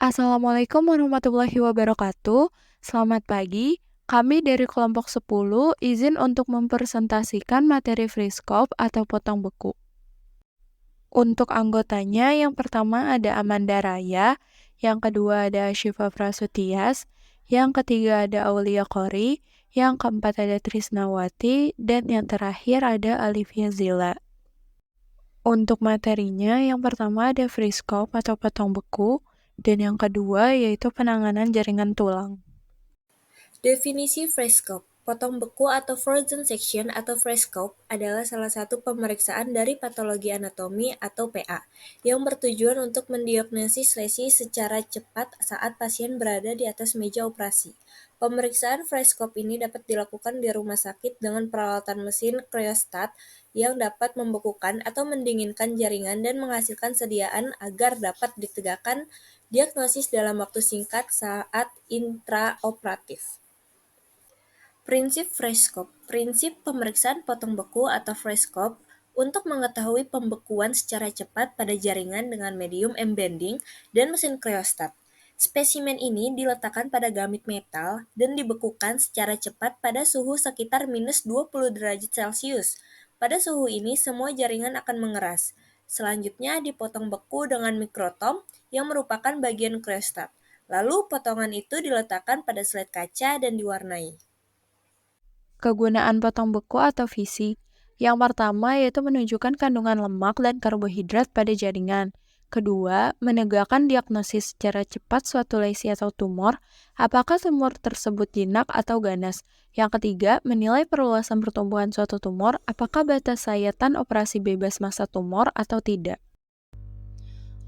Assalamualaikum warahmatullahi wabarakatuh. Selamat pagi. Kami dari kelompok 10 izin untuk mempresentasikan materi Freescope atau potong beku. Untuk anggotanya, yang pertama ada Amanda Raya, yang kedua ada Syifa Prasutyas, yang ketiga ada Aulia Qori, yang keempat ada Trisnawati, dan yang terakhir ada Alivia Zila. Untuk materinya, yang pertama ada Freescope atau potong beku, dan yang kedua yaitu penanganan jaringan tulang. Definisi Freescope. Potong beku atau frozen section atau Freescope adalah salah satu pemeriksaan dari patologi anatomi atau PA yang bertujuan untuk mendiagnosis lesi secara cepat saat pasien berada di atas meja operasi. Pemeriksaan Freescope ini dapat dilakukan di rumah sakit dengan peralatan mesin cryostat yang dapat membekukan atau mendinginkan jaringan dan menghasilkan sediaan agar dapat ditegakkan diagnosis dalam waktu singkat saat intraoperatif. Prinsip Freescope. Prinsip pemeriksaan potong beku atau Freescope untuk mengetahui pembekuan secara cepat pada jaringan dengan medium embedding dan mesin cryostat. Spesimen ini diletakkan pada gamit metal dan dibekukan secara cepat pada suhu sekitar minus 20 derajat Celcius. Pada suhu ini, semua jaringan akan mengeras. Selanjutnya dipotong beku dengan mikrotom yang merupakan bagian cryostat. Lalu potongan itu diletakkan pada slide kaca dan diwarnai. Kegunaan potong beku atau visi. Yang pertama yaitu menunjukkan kandungan lemak dan karbohidrat pada jaringan. Kedua, menegakkan diagnosis secara cepat suatu lesi atau tumor, apakah tumor tersebut jinak atau ganas. Yang ketiga, menilai perluasan pertumbuhan suatu tumor, apakah batas sayatan operasi bebas massa tumor atau tidak.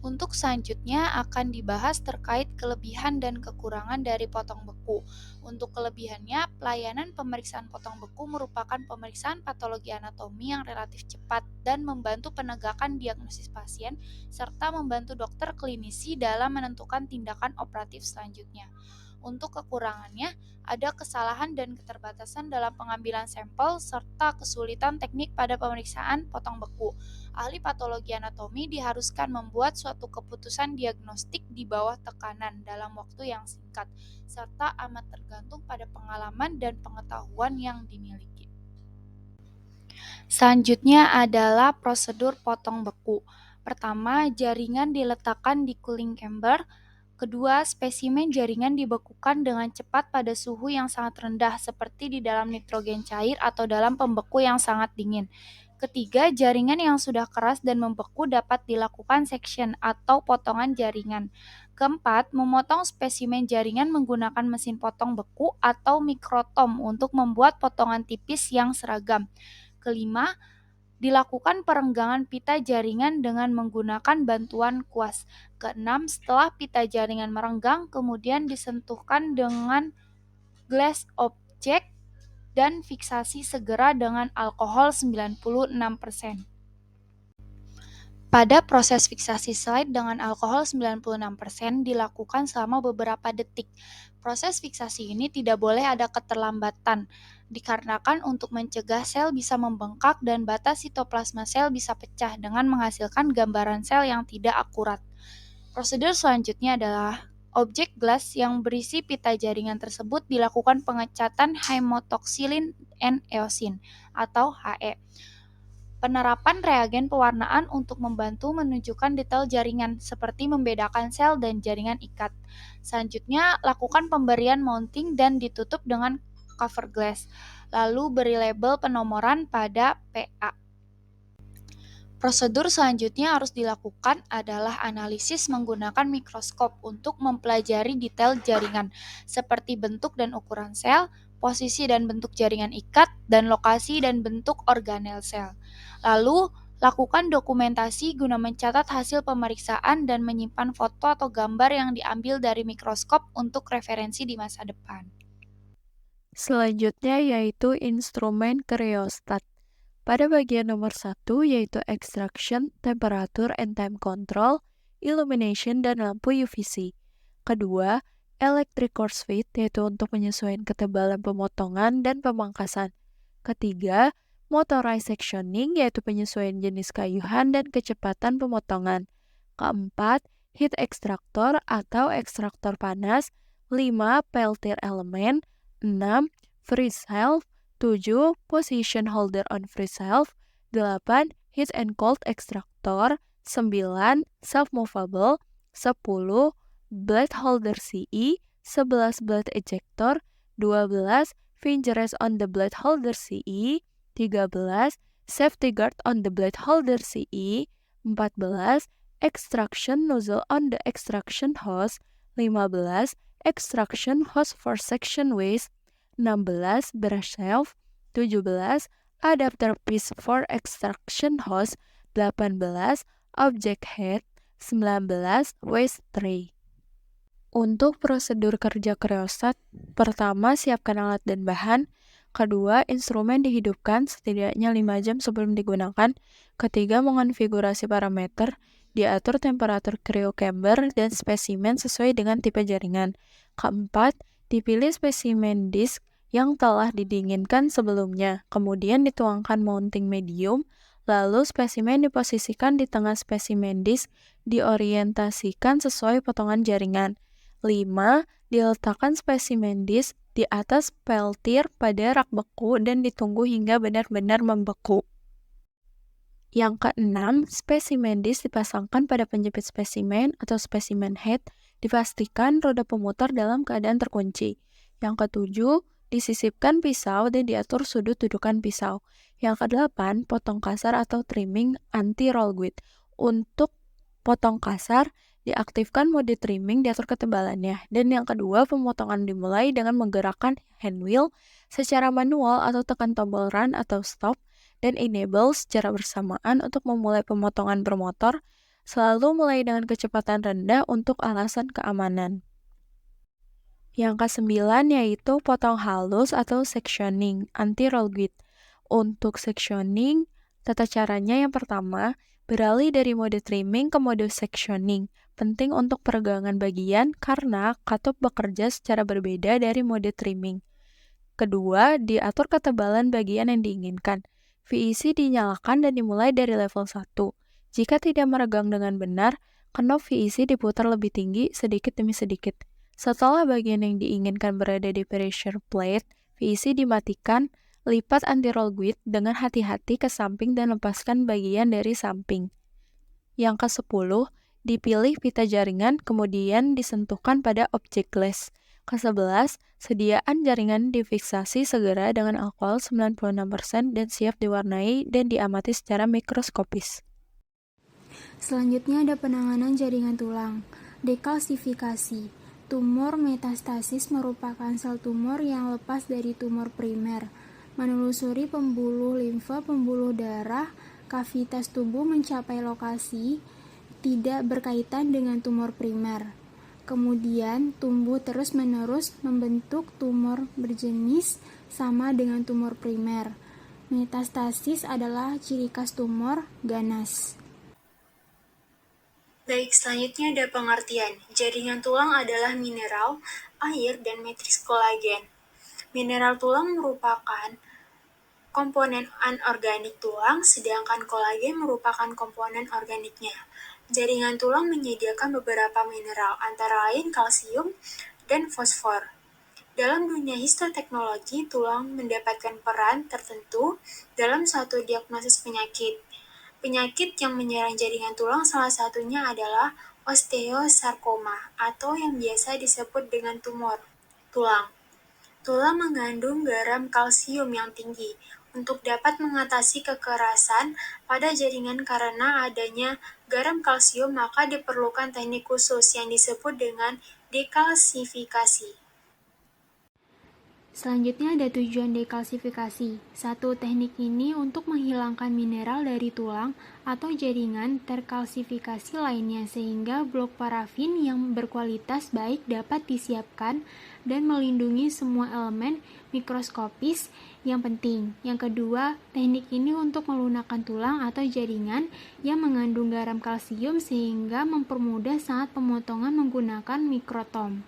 Untuk selanjutnya akan dibahas terkait kelebihan dan kekurangan dari potong beku. Untuk kelebihannya, pelayanan pemeriksaan potong beku merupakan pemeriksaan patologi anatomi yang relatif cepat dan membantu penegakan diagnosis pasien serta membantu dokter klinisi dalam menentukan tindakan operatif selanjutnya. Untuk kekurangannya, ada kesalahan dan keterbatasan dalam pengambilan sampel serta kesulitan teknik pada pemeriksaan potong beku. Ahli patologi anatomi diharuskan membuat suatu keputusan diagnostik di bawah tekanan dalam waktu yang singkat, serta amat tergantung pada pengalaman dan pengetahuan yang dimiliki. Selanjutnya adalah prosedur potong beku. Pertama, jaringan diletakkan di cooling chamber. Kedua, spesimen jaringan dibekukan dengan cepat pada suhu yang sangat rendah seperti di dalam nitrogen cair atau dalam pembeku yang sangat dingin. Ketiga, jaringan yang sudah keras dan membeku dapat dilakukan section atau potongan jaringan. Keempat, memotong spesimen jaringan menggunakan mesin potong beku atau mikrotom untuk membuat potongan tipis yang seragam. Kelima, dilakukan perenggangan pita jaringan dengan menggunakan bantuan kuas. Keenam, setelah pita jaringan merenggang, kemudian disentuhkan dengan glass object dan fiksasi segera dengan alkohol 96%. Pada proses fiksasi slide dengan alkohol 96% dilakukan selama beberapa detik. Proses fiksasi ini tidak boleh ada keterlambatan, dikarenakan untuk mencegah sel bisa membengkak dan batas sitoplasma sel bisa pecah dengan menghasilkan gambaran sel yang tidak akurat. Prosedur selanjutnya adalah objek glass yang berisi pita jaringan tersebut dilakukan pengecatan hematoxylin and eosin atau HE. Penerapan reagen pewarnaan untuk membantu menunjukkan detail jaringan, seperti membedakan sel dan jaringan ikat. Selanjutnya, lakukan pemberian mounting dan ditutup dengan cover glass. Lalu beri label penomoran pada PA. Prosedur selanjutnya harus dilakukan adalah analisis menggunakan mikroskop untuk mempelajari detail jaringan, seperti bentuk dan ukuran sel, posisi dan bentuk jaringan ikat, dan lokasi dan bentuk organel sel. Lalu, lakukan dokumentasi guna mencatat hasil pemeriksaan dan menyimpan foto atau gambar yang diambil dari mikroskop untuk referensi di masa depan. Selanjutnya yaitu instrumen cryostat. Pada bagian nomor 1 yaitu extraction, temperature and time control, illumination, dan lampu UVC. Kedua, electric coarse fit yaitu untuk penyesuaian ketebalan pemotongan dan pemangkasan. Ketiga, motorized sectioning yaitu penyesuaian jenis kayuhan dan kecepatan pemotongan. Keempat, heat extractor atau ekstraktor panas, 5. Peltier element, 6. Freeze shelf, 7. Position holder on freeze shelf, 8. Heat and cold extractor, 9. Self-movable, 10. Blade holder CE, 11. Blade ejector, 12. Fingers on the blade holder CE, 13. Safety guard on the blade holder CE, 14. Extraction nozzle on the extraction hose, 15. Extraction hose for section waste, 16. Brush shelf, 17. Adapter piece for extraction hose, 18. Object head, 19. Waste tray. Untuk prosedur kerja kriostat, pertama siapkan alat dan bahan, kedua instrumen dihidupkan setidaknya 5 jam sebelum digunakan, ketiga mengonfigurasi parameter, diatur temperatur cryocamber dan spesimen sesuai dengan tipe jaringan, keempat dipilih spesimen disk yang telah didinginkan sebelumnya, kemudian dituangkan mounting medium, lalu spesimen diposisikan di tengah spesimen disk, diorientasikan sesuai potongan jaringan. 5. Diletakkan spesimen disk di atas peltier pada rak beku dan ditunggu hingga benar-benar membeku. Yang keenam, spesimen disk dipasangkan pada penjepit spesimen atau spesimen head, dipastikan roda pemutar dalam keadaan terkunci. Yang ketujuh, disisipkan pisau dan diatur sudut dudukan pisau. Yang kedelapan, potong kasar atau trimming anti-roll guide. Untuk potong kasar, diaktifkan mode trimming, diatur ketebalannya. Dan yang kedua, pemotongan dimulai dengan menggerakkan hand wheel secara manual atau tekan tombol run atau stop, dan enable secara bersamaan untuk memulai pemotongan bermotor, selalu mulai dengan kecepatan rendah untuk alasan keamanan. Yang kesembilan yaitu potong halus atau sectioning, anti-roll guide. Untuk sectioning, tata caranya yang pertama, beralih dari mode trimming ke mode sectioning. Penting untuk peregangan bagian karena katup bekerja secara berbeda dari mode trimming. Kedua, diatur ketebalan bagian yang diinginkan. VEC dinyalakan dan dimulai dari level 1. Jika tidak meregang dengan benar, knob VEC diputar lebih tinggi sedikit demi sedikit. Setelah bagian yang diinginkan berada di pressure plate, VEC dimatikan, lipat anti-roll guide dengan hati-hati ke samping dan lepaskan bagian dari samping. Yang ke-10, dipilih pita jaringan, kemudian disentuhkan pada objek glass. Ke-11, sediaan jaringan difiksasi segera dengan alkohol 96% dan siap diwarnai dan diamati secara mikroskopis. Selanjutnya ada penanganan jaringan tulang. Dekalsifikasi. Tumor metastasis merupakan sel tumor yang lepas dari tumor primer. Menelusuri pembuluh limfa, pembuluh darah, kavitas tubuh mencapai lokasi tidak berkaitan dengan tumor primer. Kemudian tumbuh terus-menerus membentuk tumor berjenis sama dengan tumor primer. Metastasis adalah ciri khas tumor ganas. Baik, selanjutnya ada pengertian. Jaringan tulang adalah mineral, air, dan matriks kolagen. Mineral tulang merupakan komponen anorganik tulang, sedangkan kolagen merupakan komponen organiknya. Jaringan tulang menyediakan beberapa mineral, antara lain kalsium dan fosfor. Dalam dunia histoteknologi, tulang mendapatkan peran tertentu dalam suatu diagnosis penyakit. Penyakit yang menyerang jaringan tulang salah satunya adalah osteosarkoma atau yang biasa disebut dengan tumor tulang. Tulang mengandung garam kalsium yang tinggi untuk dapat mengatasi kekerasan pada jaringan karena adanya garam kalsium, maka diperlukan teknik khusus yang disebut dengan dekalsifikasi. Selanjutnya ada tujuan dekalsifikasi. Satu, teknik ini untuk menghilangkan mineral dari tulang atau jaringan terkalsifikasi lainnya sehingga blok parafin yang berkualitas baik dapat disiapkan dan melindungi semua elemen mikroskopis yang penting. Yang kedua, teknik ini untuk melunakkan tulang atau jaringan yang mengandung garam kalsium sehingga mempermudah saat pemotongan menggunakan mikrotom.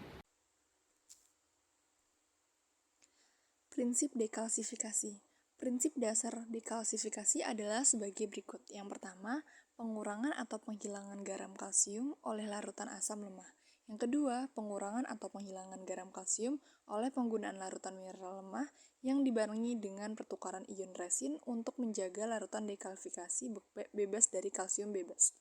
Prinsip dekalsifikasi. Prinsip dasar dekalsifikasi adalah sebagai berikut. Yang pertama, pengurangan atau penghilangan garam kalsium oleh larutan asam lemah. Yang kedua, pengurangan atau penghilangan garam kalsium oleh penggunaan larutan mineral lemah yang dibarengi dengan pertukaran ion resin untuk menjaga larutan dekalsifikasi bebas dari kalsium bebas.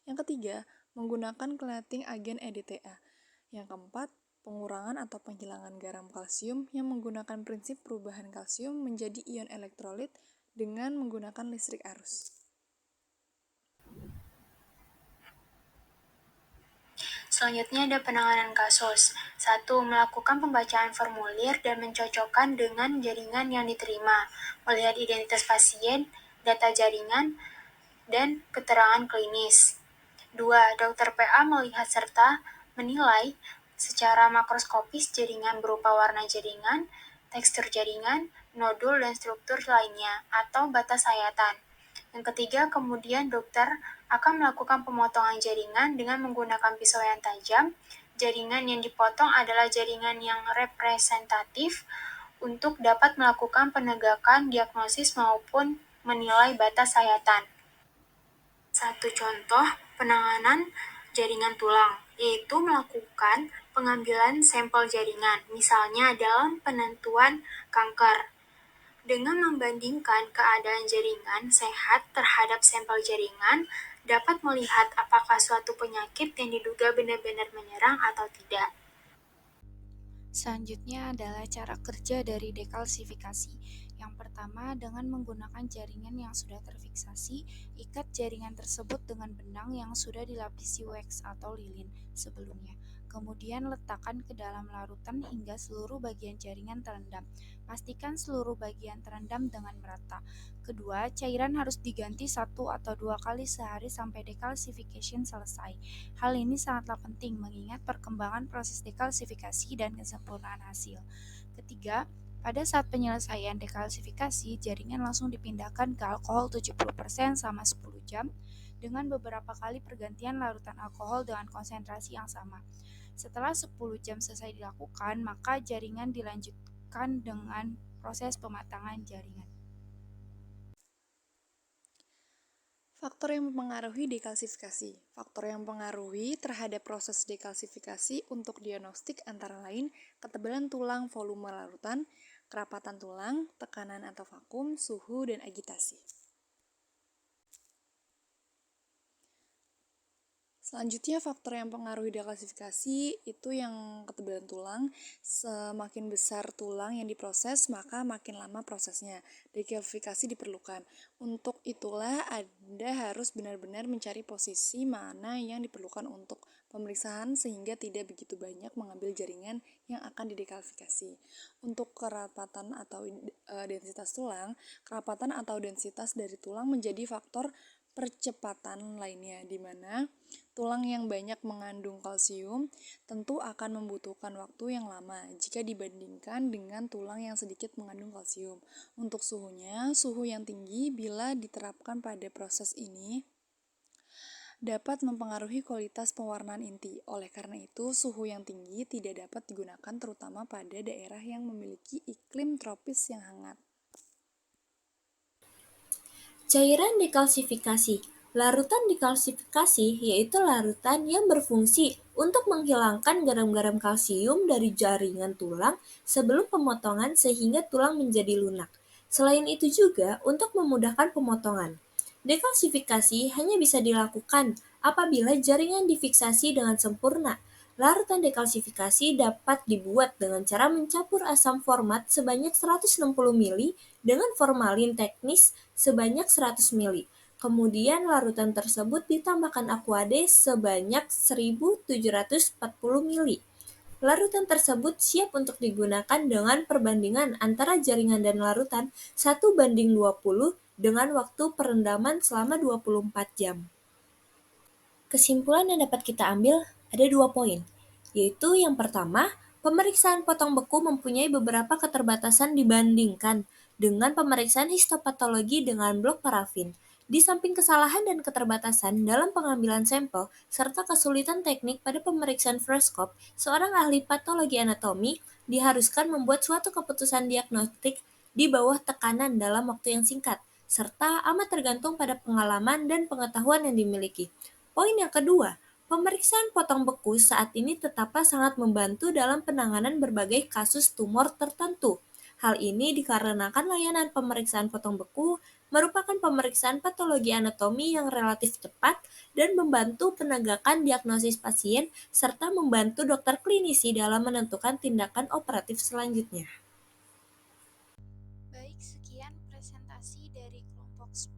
Yang ketiga, menggunakan cleating agen EDTA. Yang keempat, pengurangan atau penghilangan garam kalsium yang menggunakan prinsip perubahan kalsium menjadi ion elektrolit dengan menggunakan listrik arus. Selanjutnya ada penanganan kasus. 1. Melakukan pembacaan formulir dan mencocokkan dengan jaringan yang diterima, melihat identitas pasien, data jaringan, dan keterangan klinis. 2. Dokter PA melihat serta menilai secara makroskopis jaringan berupa warna jaringan, tekstur jaringan, nodul dan struktur lainnya, atau batas sayatan. Yang ketiga, kemudian dokter akan melakukan pemotongan jaringan dengan menggunakan pisau yang tajam. Jaringan yang dipotong adalah jaringan yang representatif untuk dapat melakukan penegakan diagnosis maupun menilai batas sayatan. Satu contoh penanganan jaringan tulang, yaitu melakukan pengambilan sampel jaringan, misalnya dalam penentuan kanker. Dengan membandingkan keadaan jaringan sehat terhadap sampel jaringan, dapat melihat apakah suatu penyakit yang diduga benar-benar menyerang atau tidak. Selanjutnya adalah cara kerja dari dekalsifikasi. Yang pertama, dengan menggunakan jaringan yang sudah terfiksasi, ikat jaringan tersebut dengan benang yang sudah dilapisi wax atau lilin sebelumnya. Kemudian letakkan ke dalam larutan hingga seluruh bagian jaringan terendam. Pastikan seluruh bagian terendam dengan merata. Kedua, cairan harus diganti 1 atau 2 kali sehari sampai dekalsification selesai. Hal ini sangatlah penting mengingat perkembangan proses dekalsifikasi dan kesempurnaan hasil. Ketiga, pada saat penyelesaian dekalsifikasi, jaringan langsung dipindahkan ke alkohol 70% selama 10 jam dengan beberapa kali pergantian larutan alkohol dengan konsentrasi yang sama. Setelah 10 jam selesai dilakukan, maka jaringan dilanjutkan dengan proses pematangan jaringan. Faktor yang mempengaruhi dekalsifikasi. Faktor yang mempengaruhi terhadap proses dekalsifikasi untuk diagnostik antara lain ketebalan tulang, volume larutan, kerapatan tulang, tekanan atau vakum, suhu, dan agitasi. Selanjutnya, faktor yang mempengaruhi dekalsifikasi itu yang ketebalan tulang. Semakin besar tulang yang diproses, maka makin lama prosesnya. Dekalsifikasi diperlukan. Untuk itulah Anda harus benar-benar mencari posisi mana yang diperlukan untuk pemeriksaan sehingga tidak begitu banyak mengambil jaringan yang akan didekalsifikasi. Untuk kerapatan atau densitas tulang, kerapatan atau densitas dari tulang menjadi faktor percepatan lainnya, di mana tulang yang banyak mengandung kalsium tentu akan membutuhkan waktu yang lama jika dibandingkan dengan tulang yang sedikit mengandung kalsium. Untuk suhunya, suhu yang tinggi bila diterapkan pada proses ini dapat mempengaruhi kualitas pewarnaan inti. Oleh karena itu, suhu yang tinggi tidak dapat digunakan terutama pada daerah yang memiliki iklim tropis yang hangat. Cairan dekalsifikasi. Larutan dekalsifikasi yaitu larutan yang berfungsi untuk menghilangkan garam-garam kalsium dari jaringan tulang sebelum pemotongan sehingga tulang menjadi lunak. Selain itu juga untuk memudahkan pemotongan. Dekalsifikasi hanya bisa dilakukan apabila jaringan difiksasi dengan sempurna. Larutan dekalsifikasi dapat dibuat dengan cara mencampur asam format sebanyak 160 ml dengan formalin teknis sebanyak 100 ml. Kemudian larutan tersebut ditambahkan aquade sebanyak 1740 ml. Larutan tersebut siap untuk digunakan dengan perbandingan antara jaringan dan larutan 1:20 dengan waktu perendaman selama 24 jam. Kesimpulan yang dapat kita ambil ada 2 poin, yaitu yang pertama, pemeriksaan potong beku mempunyai beberapa keterbatasan dibandingkan dengan pemeriksaan histopatologi dengan blok parafin. Di samping kesalahan dan keterbatasan dalam pengambilan sampel, serta kesulitan teknik pada pemeriksaan Frescope, seorang ahli patologi anatomi diharuskan membuat suatu keputusan diagnostik di bawah tekanan dalam waktu yang singkat. serta amat tergantung pada pengalaman dan pengetahuan yang dimiliki. Poin yang kedua, pemeriksaan potong beku saat ini tetaplah sangat membantu dalam penanganan berbagai kasus tumor tertentu. Hal ini dikarenakan layanan pemeriksaan potong beku merupakan pemeriksaan patologi anatomi yang relatif cepat dan membantu penegakan diagnosis pasien serta membantu dokter klinisi dalam menentukan tindakan operatif selanjutnya. Baik, sekian presentasi dari kelompok 10.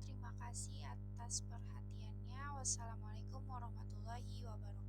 Terima kasih atas perhatiannya. Wassalamualaikum warahmatullahi wabarakatuh.